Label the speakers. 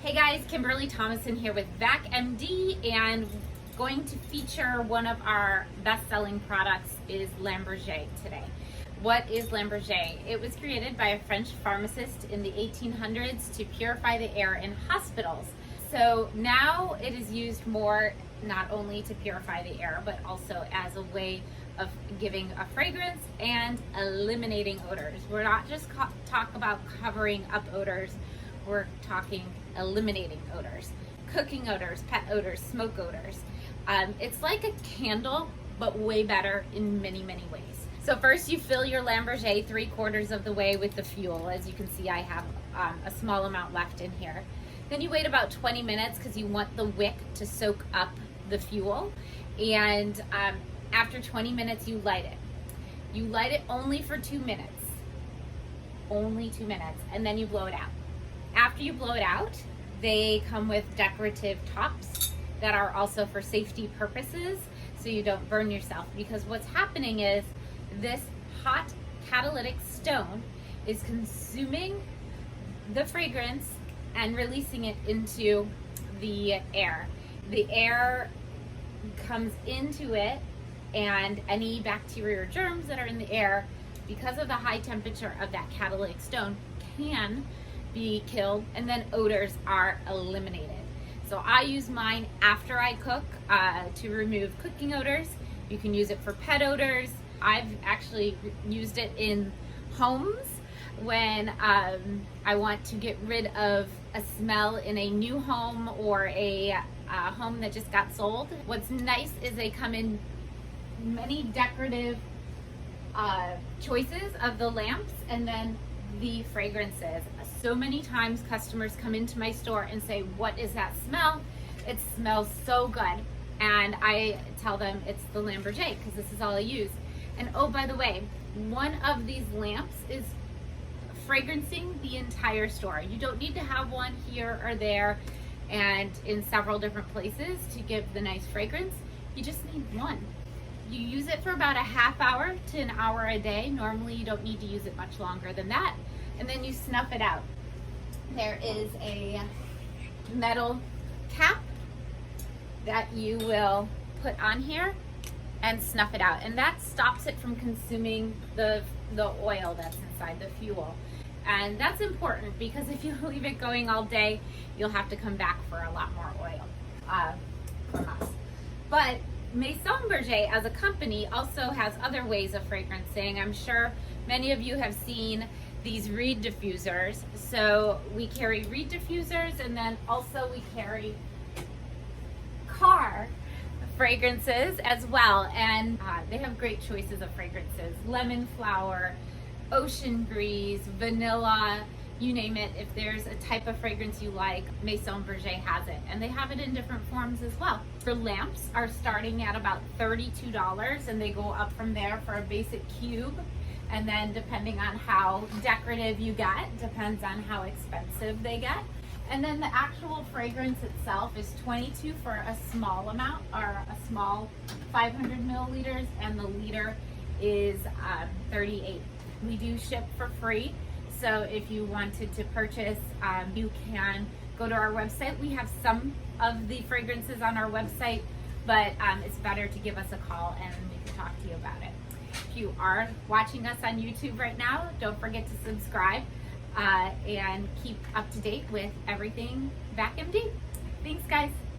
Speaker 1: Hey guys, Kimberly Thomason here with Vac MD, and going to feature one of our best-selling products is Lampe Berger today. What is Lampe Berger? It was created by a French pharmacist in the 1800s to purify the air in hospitals. So now it is used more not only to purify the air, but also as a way of giving a fragrance and eliminating odors. We're not just talk about covering up odors, we're talking eliminating odors, cooking odors, pet odors, smoke odors. It's like a candle, but way better in many, many ways. So first you fill your Lampe Berger 3/4 of the way with the fuel. As you can see, I have a small amount left in here. Then you wait about 20 minutes because you want the wick to soak up the fuel. And after 20 minutes, you light it. You light it only for 2 minutes. Only 2 minutes, and then you blow it out. After you blow it out, they come with decorative tops that are also for safety purposes, so you don't burn yourself. Because what's happening is this hot catalytic stone is consuming the fragrance and releasing it into the air. The air comes into it, and any bacteria or germs that are in the air, because of the high temperature of that catalytic stone, can be killed, and then odors are eliminated. So I use mine after I cook to remove cooking odors. You can use it for pet odors. I've actually used it in homes when I want to get rid of a smell in a new home or a home that just got sold. What's nice is they come in many decorative choices of the lamps and then the fragrances. So many times customers come into my store and say, "What is that smell? It smells so good." And I tell them it's the Lampe Berger because this is all I use. And oh, by the way, one of these lamps is fragrancing the entire store. You don't need to have one here or there and in several different places to give the nice fragrance. You just need one. You use it for about a half hour to an hour a day. Normally you don't need to use it much longer than that. And then you snuff it out. There is a metal cap that you will put on here and snuff it out. And that stops it from consuming the oil that's inside the fuel. And that's important because if you leave it going all day, you'll have to come back for a lot more oil from us. But Lampe Berger as a company also has other ways of fragrancing. I'm sure many of you have seen these reed diffusers. So we carry reed diffusers, and then also we carry car fragrances as well. And they have great choices of fragrances: lemon flower, ocean breeze, vanilla, you name it. If there's a type of fragrance you like, Lampe Berger has it. And they have it in different forms as well. For lamps are starting at about $32, and they go up from there for a basic cube. And then depending on how decorative you get, depends on how expensive they get. And then the actual fragrance itself is $22 for a small amount, or a small 500 milliliters, and the liter is $38. We do ship for free. So if you wanted to purchase, you can go to our website. We have some of the fragrances on our website, but it's better to give us a call and we can talk to you about it. If you are watching us on YouTube right now, don't forget to subscribe and keep up to date with everything Vac MD.